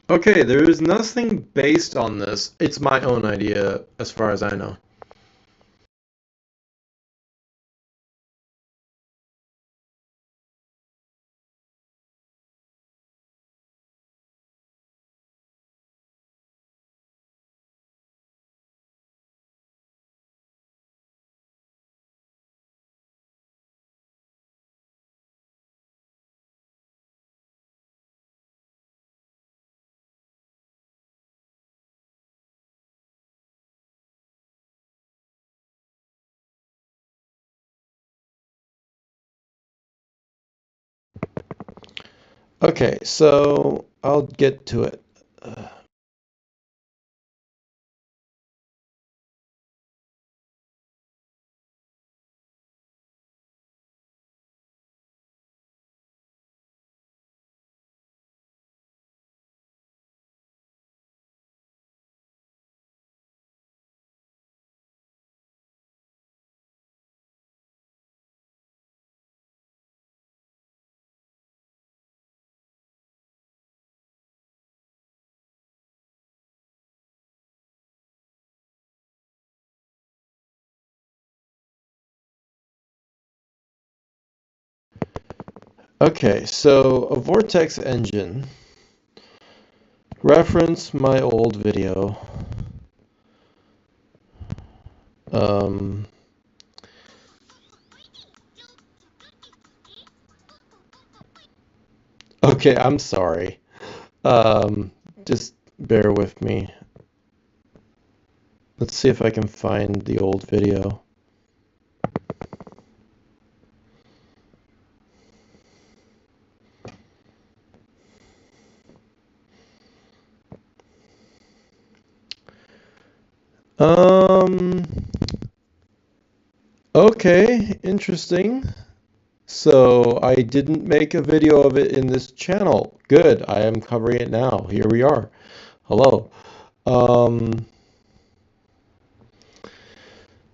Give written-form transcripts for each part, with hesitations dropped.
Okay, there is nothing based on this. It's my own idea as far as I know. Okay, so I'll get to it. Okay, so a vortex engine. Reference my old video. Um, okay, I'm sorry. Um, just bear with me. Let's see if I can find the old video. Um, okay, interesting. So I didn't make a video of it in this channel. Good, I am covering it now. Here we are. Hello. Um,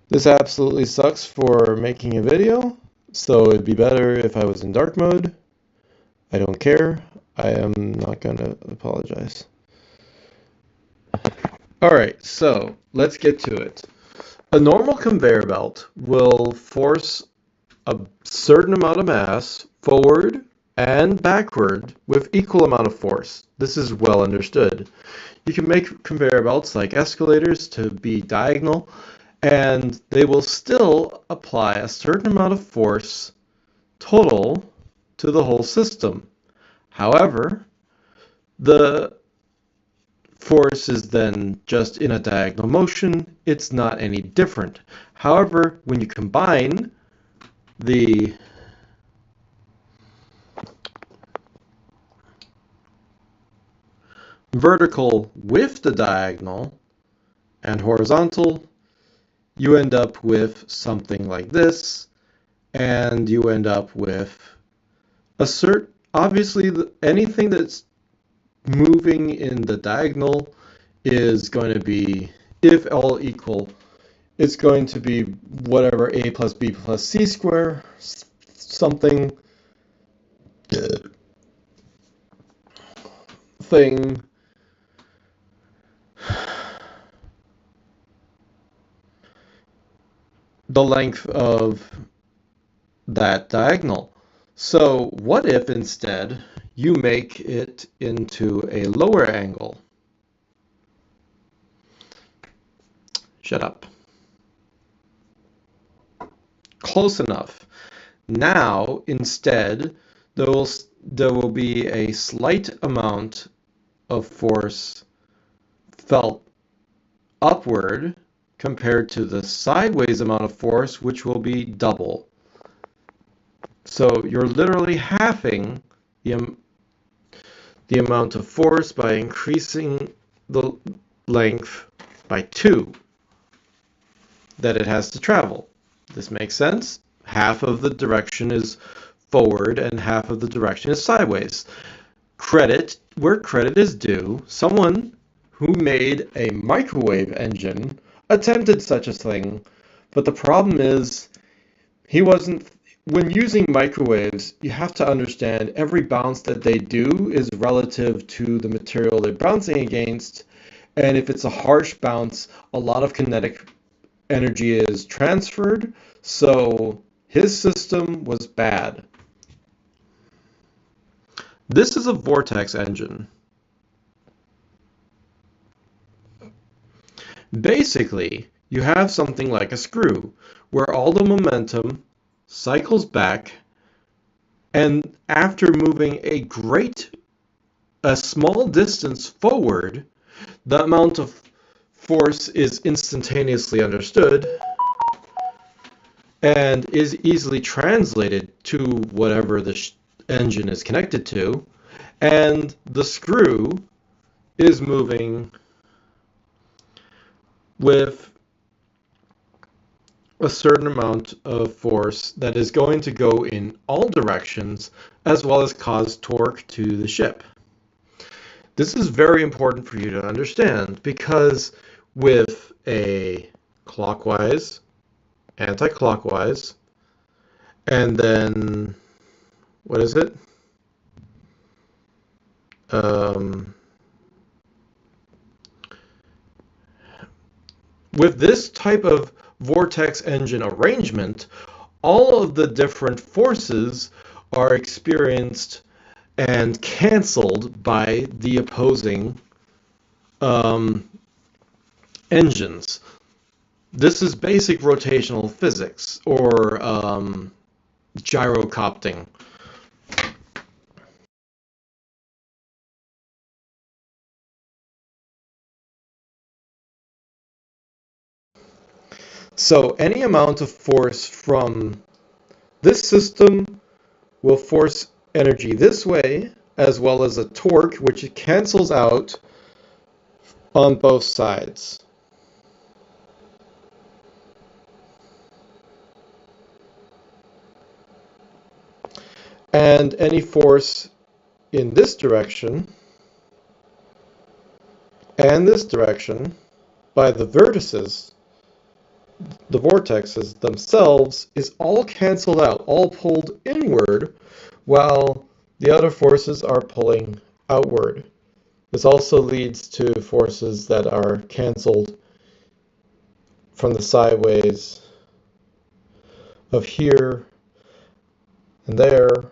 this absolutely sucks for making a video, so it'd be better if I was in dark mode. I don't care. I am not gonna apologize. Alright, so let's get to it. A normal conveyor belt will force a certain amount of mass forward and backward with equal amount of force. This is well understood. You can make conveyor belts like escalators to be diagonal, and they will still apply a certain amount of force total to the whole system. However, the force is then just in a diagonal motion. It's not any different. However, when you combine the vertical with the diagonal and horizontal, you end up with something like this, and you end up with obviously anything that's moving in the diagonal is going to be, if all equal, it's going to be whatever a plus b plus c square something thing. The length of that diagonal. So what if instead you make it into a lower angle? Shut up. Close enough. Now instead there will be a slight amount of force felt upward compared to the sideways amount of force, which will be double. So you're literally halving the, the amount of force by increasing the length by 2 that it has to travel. This makes sense? Half of the direction is forward and half of the direction is sideways. Credit where credit is due. Someone who made a microwave engine attempted such a thing, but the problem is he wasn't when using microwaves, you have to understand every bounce that they do is relative to the material they're bouncing against. And if it's a harsh bounce, a lot of kinetic energy is transferred. So his system was bad. This is a vortex engine. Basically, you have something like a screw where all the momentum cycles back, and after moving a small distance forward, the amount of force is instantaneously understood and is easily translated to whatever the engine is connected to, and the screw is moving with a certain amount of force that is going to go in all directions as well as cause torque to the ship. This is very important for you to understand because with a clockwise, anti-clockwise, and then what is it? With this type of vortex engine arrangement, all of the different forces are experienced and canceled by the opposing engines. This is basic rotational physics, or gyrocopting. So any amount of force from this system will force energy this way, as well as a torque, which it cancels out on both sides. And any force in this direction and this direction by the vertices, the vortexes themselves, is all canceled out, all pulled inward, while the other forces are pulling outward. This also leads to forces that are canceled from the sideways of here and there,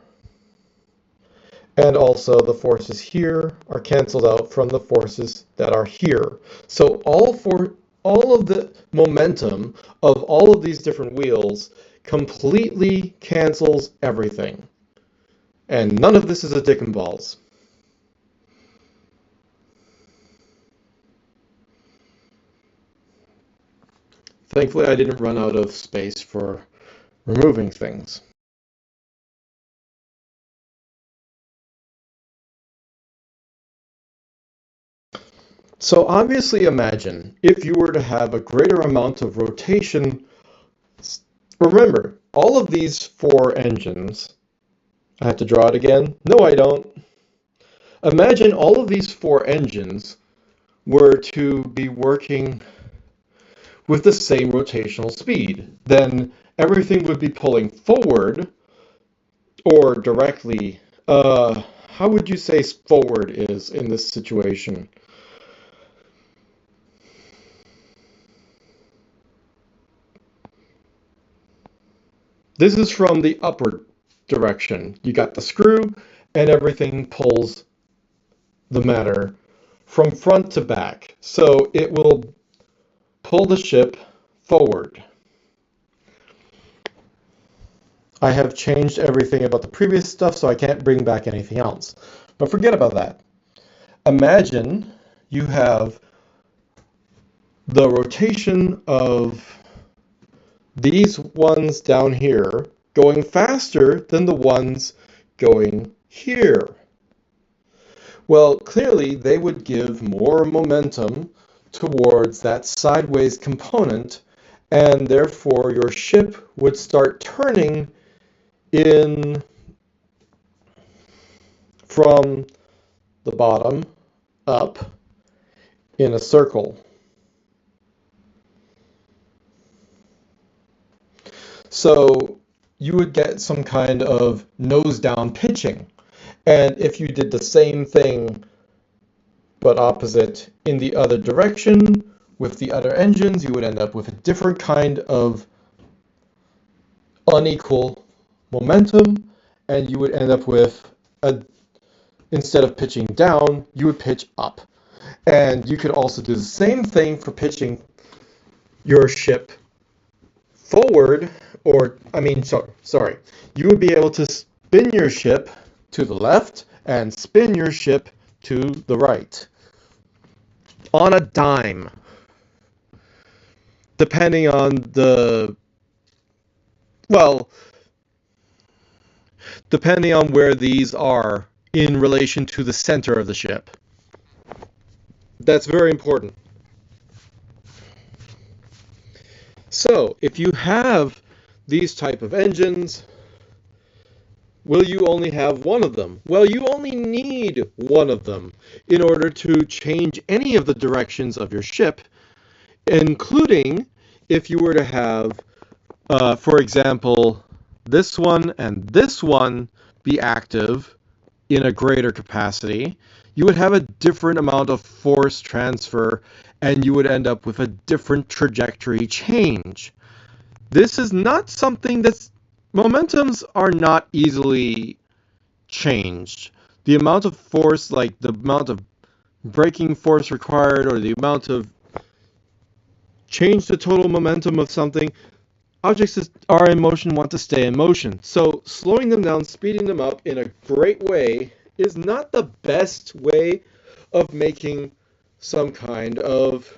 and also the forces here are canceled out from the forces that are here. So all of the momentum of all of these different wheels completely cancels everything. And none of this is a dick and balls. Thankfully, I didn't run out of space for removing things. So obviously imagine if you were to have a greater amount of rotation. Remember, all of these four engines, I have to draw it again? No, I don't. Imagine all of these four engines were to be working with the same rotational speed. Then everything would be pulling forward or directly. How would you say forward is in this situation? This is from the upward direction. You got the screw and everything pulls the matter from front to back. So it will pull the ship forward. I have changed everything about the previous stuff, so I can't bring back anything else. But forget about that. Imagine you have the rotation of these ones down here going faster than the ones going here. Well, clearly they would give more momentum towards that sideways component, and therefore your ship would start turning in from the bottom up in a circle. So you would get some kind of nose down pitching. And if you did the same thing but opposite in the other direction with the other engines, you would end up with a different kind of unequal momentum, and you would end up with instead of pitching down, you would pitch up. And you could also do the same thing for pitching your ship forward, or sorry, you would be able to spin your ship to the left and spin your ship to the right on a dime, depending on depending on where these are in relation to the center of the ship. That's very important. So, if you have these type of engines, will you only have one of them? Well, you only need one of them in order to change any of the directions of your ship, including if you were to have, for example, this one and this one be active in a greater capacity, you would have a different amount of force transfer and you would end up with a different trajectory change. This is not something momentums are not easily changed. The amount of force, like the amount of braking force required or the amount of change the total momentum of something, objects that are in motion want to stay in motion. So slowing them down, speeding them up in a great way is not the best way of making some kind of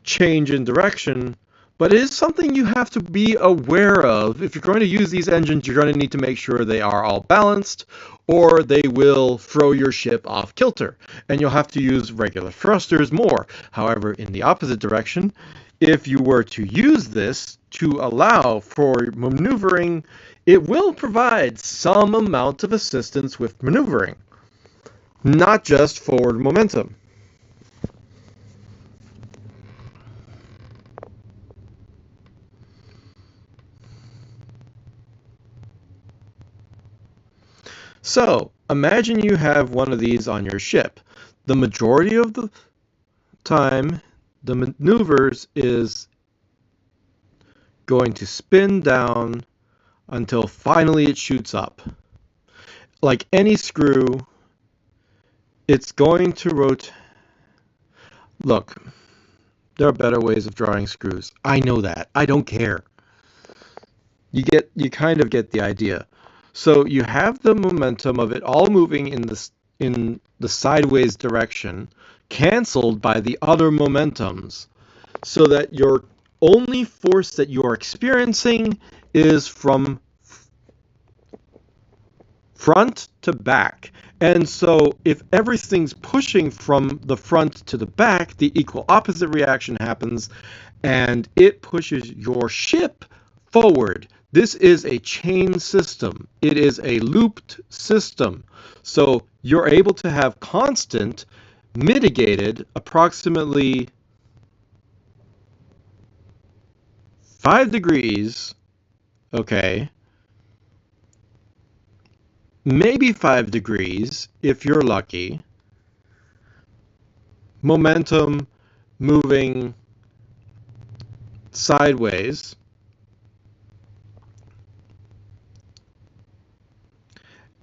change in direction, but it is something you have to be aware of. If you're going to use these engines, you're going to need to make sure they are all balanced, or they will throw your ship off kilter, and you'll have to use regular thrusters more. However, in the opposite direction, if you were to use this to allow for maneuvering, it will provide some amount of assistance with maneuvering, not just forward momentum. So, imagine you have one of these on your ship. The majority of the time, the maneuvers is going to spin down until finally it shoots up. Like any screw, it's going to rotate. Look, there are better ways of drawing screws. I know that. I don't care. You kind of get the idea. So you have the momentum of it all moving in the sideways direction, canceled by the other momentums, so that your only force that you're experiencing is from front to back. And so if everything's pushing from the front to the back, the equal opposite reaction happens, and it pushes your ship forward. This is a chain system. It is a looped system. So you're able to have constant, mitigated, approximately 5 degrees, okay, maybe 5 degrees if you're lucky, momentum moving sideways,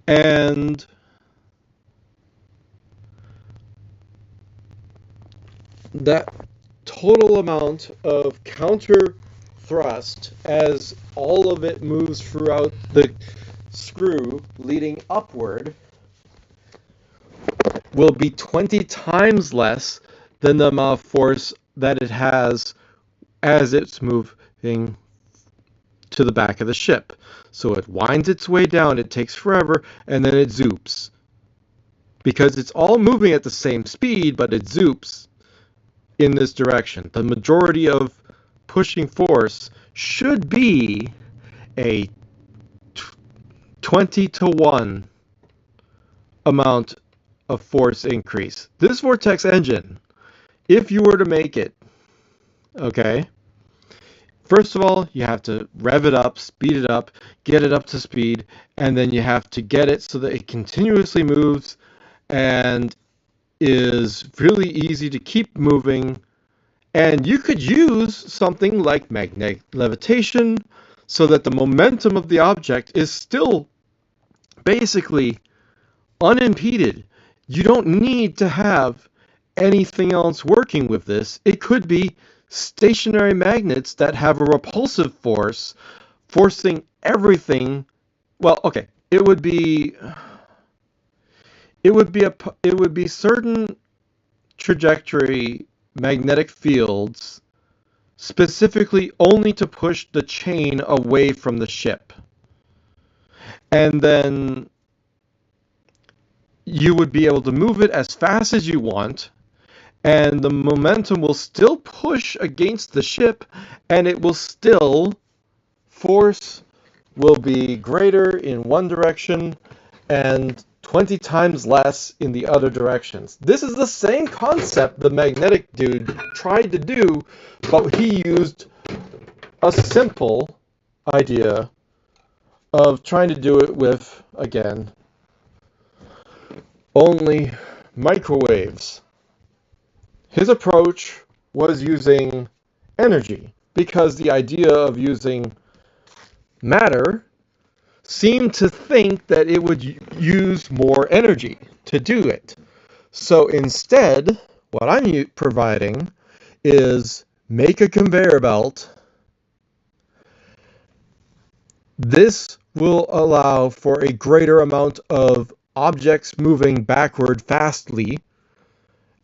and that total amount of counter thrust as all of it moves throughout the screw leading upward will be 20 times less than the amount of force that it has as it's moving to the back of the ship. So it winds its way down, it takes forever, and then it zoops. Because it's all moving at the same speed, but it zoops in this direction. The majority of pushing force should be a 20 to 1 amount of force increase. This vortex engine, if you were to make it okay? First of all, you have to rev it up, speed it up, get it up to speed, and then you have to get it so that it continuously moves and is really easy to keep moving. And you could use something like magnetic levitation so that the momentum of the object is still basically unimpeded. You don't need to have anything else working with this. It could be stationary magnets that have a repulsive force forcing everything. Well, okay, it would be certain trajectory magnetic fields specifically only to push the chain away from the ship. And then you would be able to move it as fast as you want, and the momentum will still push against the ship, and it will still, force will be greater in one direction and 20 times less in the other directions. This is the same concept the magnetic dude tried to do, but he used a simple idea of trying to do it with, again, only microwaves. His approach was using energy because the idea of using matter seemed to think that it would use more energy to do it. So instead, what I'm providing is make a conveyor belt. This will allow for a greater amount of objects moving backward fastly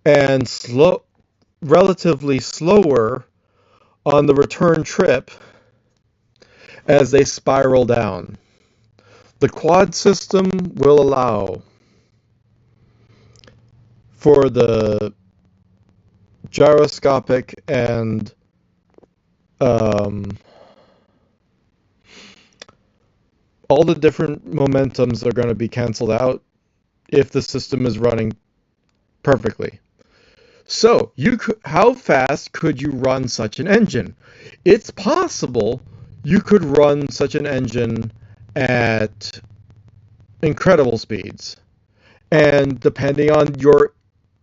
and relatively slower on the return trip as they spiral down. The quad system will allow for the gyroscopic and all the different momentums are going to be canceled out if the system is running perfectly. So, how fast could you run such an engine? It's possible you could run such an engine at incredible speeds. And depending on your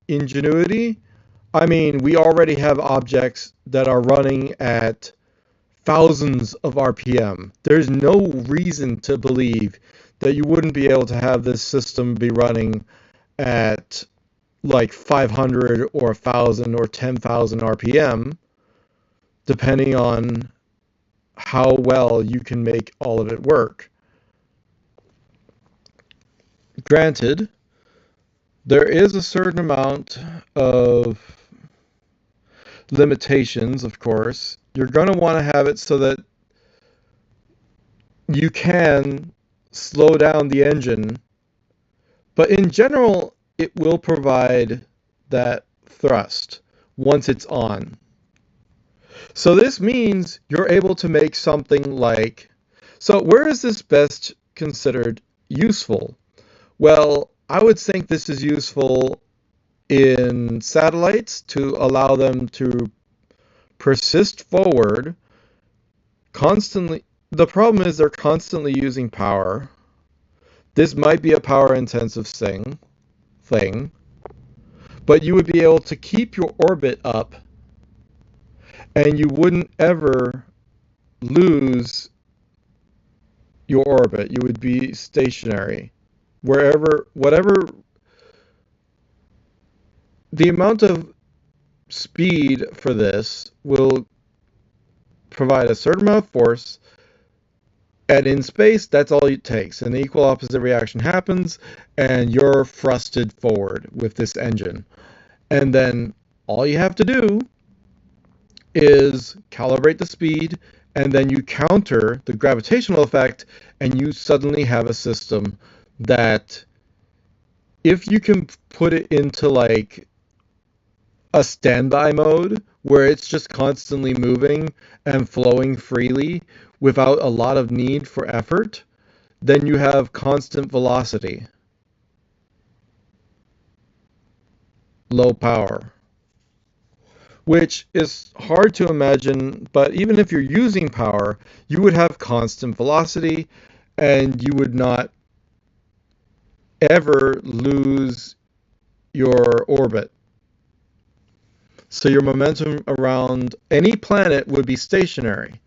ingenuity, I mean, we already have objects that are running at thousands of RPM. There's no reason to believe that you wouldn't be able to have this system be running at like 500 or 1,000 or 10,000 RPM, depending on how well you can make all of it work. Granted, there is a certain amount of limitations, of course. You're going to want to have it so that you can slow down the engine, but in general, it will provide that thrust once it's on. So this means you're able to make something like, so where is this best considered useful? Well, I would think this is useful in satellites to allow them to persist forward constantly. The problem is they're constantly using power. This might be a power intensive thing, but you would be able to keep your orbit up and you wouldn't ever lose your orbit. You would be stationary. Whatever the amount of speed for this will provide a certain amount of force, and in space, that's all it takes. An equal opposite reaction happens, and you're thrusted forward with this engine. And then all you have to do is calibrate the speed, and then you counter the gravitational effect, and you suddenly have a system that, if you can put it into like a standby mode where it's just constantly moving and flowing freely without a lot of need for effort, then you have constant velocity, low power. which is hard to imagine, but even if you're using power, you would have constant velocity and you would not ever lose your orbit. So your momentum around any planet would be stationary,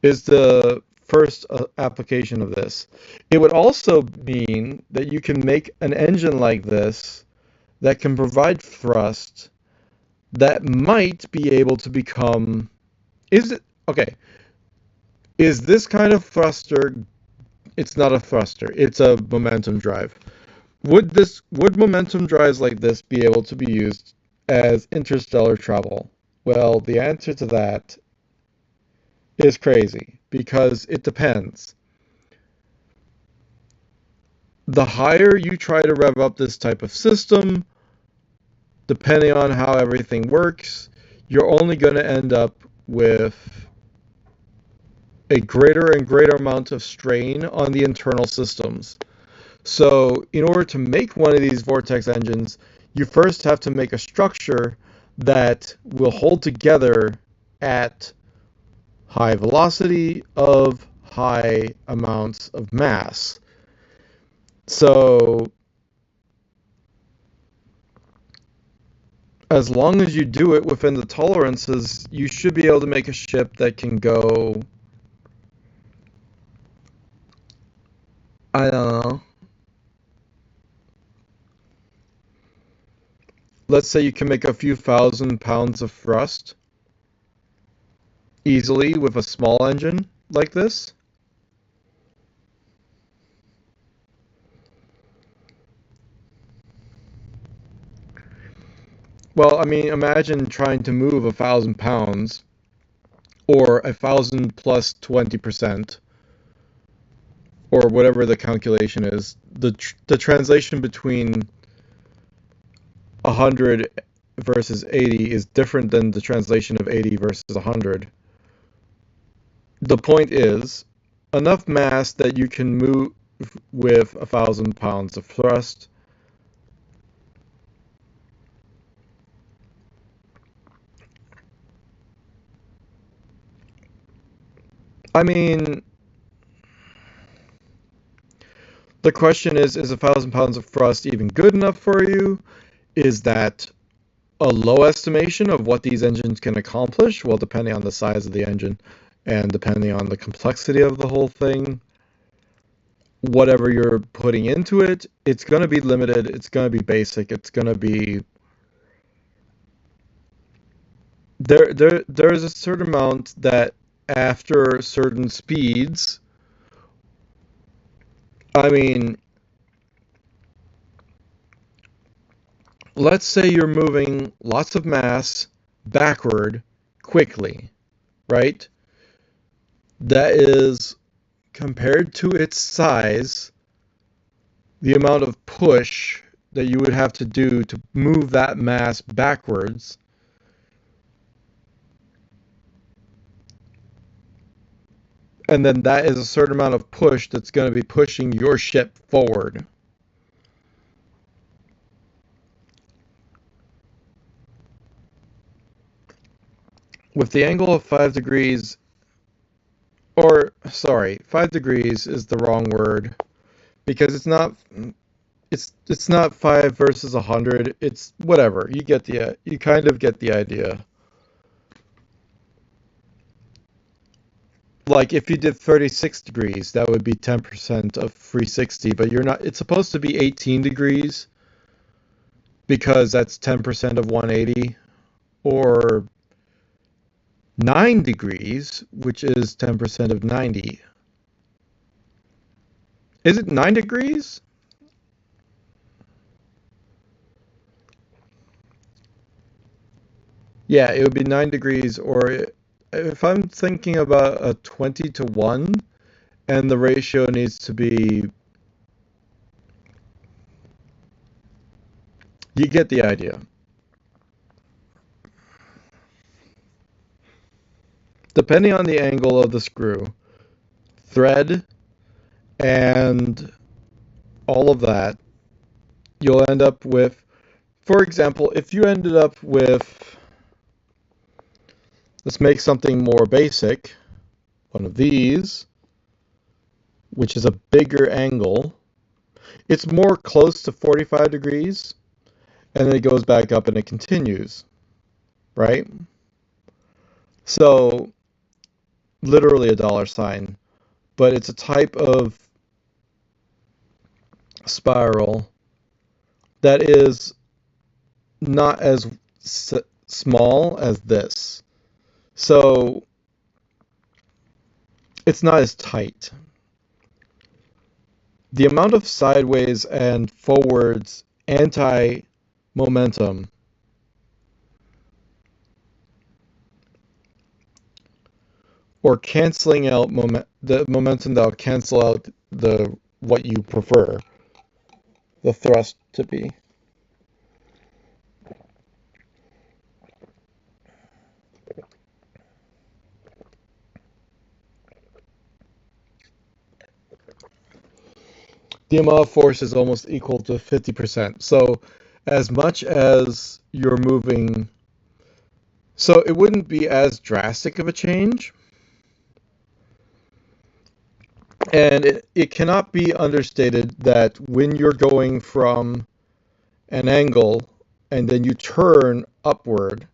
is the first application of this. It would also mean that you can make an engine like this that can provide thrust that might be able to become, is it, okay, is this kind of thruster, it's not a thruster, it's a momentum drive. Would momentum drives like this be able to be used as interstellar travel? Well, the answer to that is crazy because it depends. The higher you try to rev up this type of system, depending on how everything works, you're only going to end up with a greater and greater amount of strain on the internal systems. So in order to make one of these vortex engines, you first have to make a structure that will hold together at high velocity of high amounts of mass. So as long as you do it within the tolerances, you should be able to make a ship that can go, I don't know, let's say you can make a few thousand pounds of thrust easily with a small engine like this. Well, I mean, imagine trying to move 1,000 pounds or 1,000 plus 20%, or whatever the calculation is. The translation between 100 versus 80 is different than the translation of 80 versus 100. The point is, enough mass that you can move with 1,000 pounds of thrust. I mean, the question is 1,000 pounds of thrust even good enough for you? Is that a low estimation of what these engines can accomplish? Well, depending on the size of the engine and depending on the complexity of the whole thing, whatever you're putting into it, it's going to be limited, it's going to be basic, it's going to be there's a certain amount that after certain speeds, I mean, let's say you're moving lots of mass backward quickly, right? That is, compared to its size, the amount of push that you would have to do to move that mass backwards. And then that is a certain amount of push that's going to be pushing your ship forward. With the angle of 5 degrees, or sorry, 5 degrees is the wrong word because it's not 5 versus 100. It's whatever. You kind of get the idea. Like if you did 36 degrees, that would be 10% of 360, but you're not, it's supposed to be 18 degrees because that's 10% of 180, or 9 degrees, which is 10% of 90. Is it 9 degrees? Yeah, it would be 9 degrees, or if I'm thinking about a 20 to 1, and the ratio needs to be, you get the idea. Depending on the angle of the screw, thread, and all of that, you'll end up with, for example, if you ended up with Let's make something more basic. One of these, which is a bigger angle. It's more close to 45 degrees, and then it goes back up and it continues, right? So, literally a dollar sign, but it's a type of spiral that is not as small as this. So, it's not as tight. The amount of sideways and forwards anti-momentum or canceling out the momentum that will cancel out the what you prefer the thrust to be. The amount of force is almost equal to 50%. So as much as you're moving, so it wouldn't be as drastic of a change. And it cannot be understated that when you're going from an angle and then you turn upward,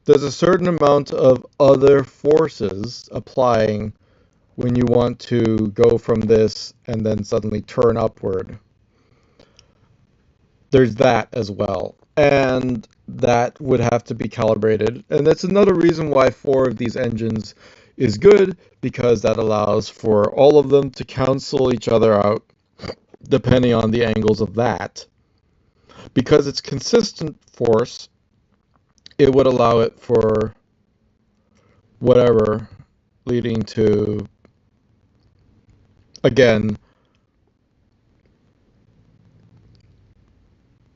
there's a certain amount of other forces applying when you want to go from this and then suddenly turn upward. There's that as well. And that would have to be calibrated. And that's another reason why 4 of these engines is good, because that allows for all of them to cancel each other out depending on the angles of that. Because it's consistent force, it would allow it for whatever, leading to, again,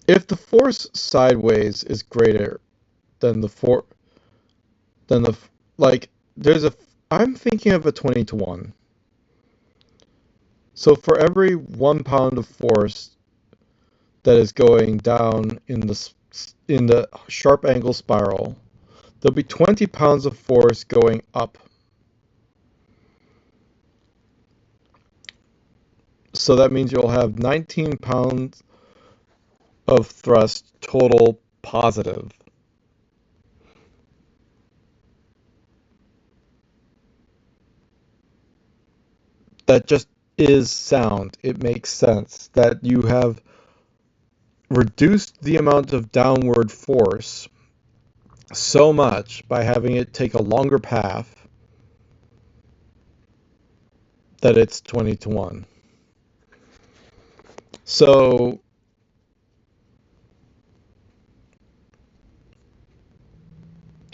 if the force sideways is greater than I'm thinking of a 20 to 1. So for every 1 pound of force that is going down in the sharp angle spiral, there'll be 20 pounds of force going up. So that means you'll have 19 pounds of thrust total positive. That just is sound. It makes sense that you have reduced the amount of downward force so much by having it take a longer path that it's 20 to 1. So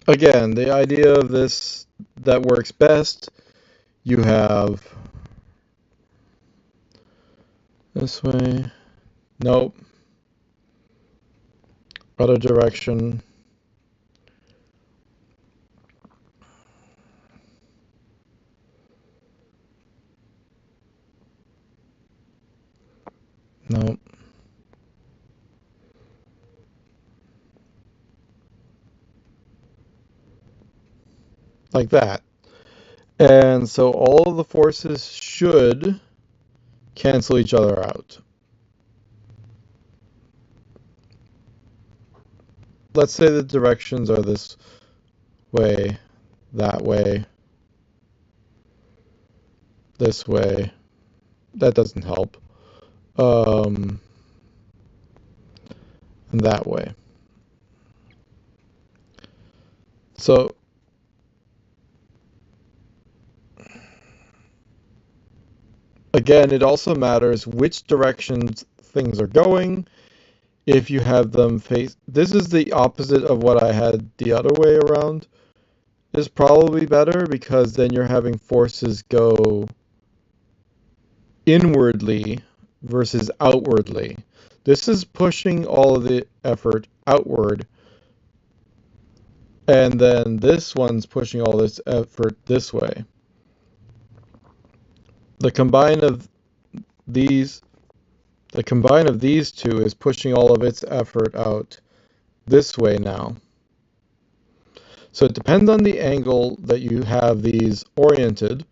again, the idea of this that works best, you have this way, nope, other direction, nope, like that. And so all of the forces should cancel each other out. Let's say the directions are this way, that way, this way. That doesn't help. And that way. So again, it also matters which directions things are going. If you have them face, this is the opposite of what I had the other way around. Is probably better because then you're having forces go inwardly versus outwardly. This is pushing all of the effort outward, and then this one's pushing all this effort this way. The combine of these two is pushing all of its effort out this way now. So it depends on the angle that you have these oriented.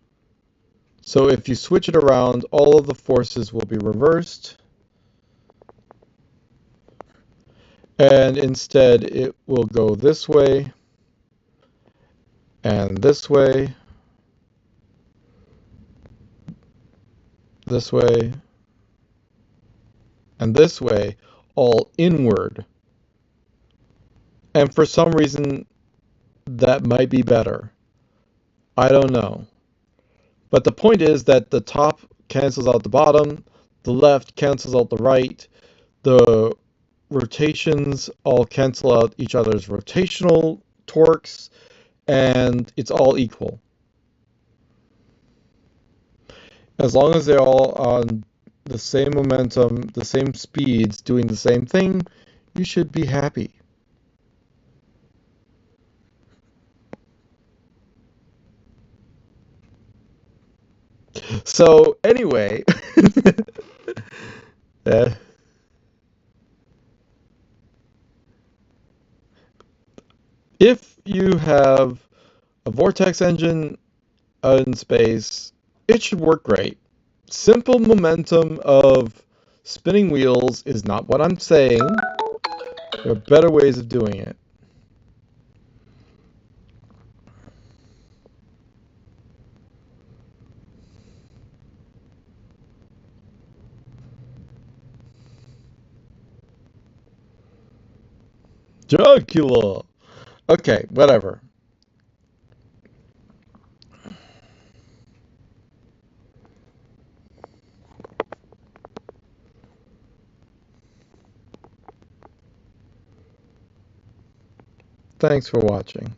So if you switch it around, all of the forces will be reversed. And instead it will go this way and this way, this way, and this way, all inward. And for some reason, that might be better. I don't know. But the point is that the top cancels out the bottom, the left cancels out the right, the rotations all cancel out each other's rotational torques, and it's all equal. As long as they're all on the same momentum, the same speeds, doing the same thing, you should be happy. So anyway, uh, if you have a vortex engine out in space, it should work great. Simple momentum of spinning wheels is not what I'm saying. There are better ways of doing it. Dracula! Okay, whatever. Thanks for watching.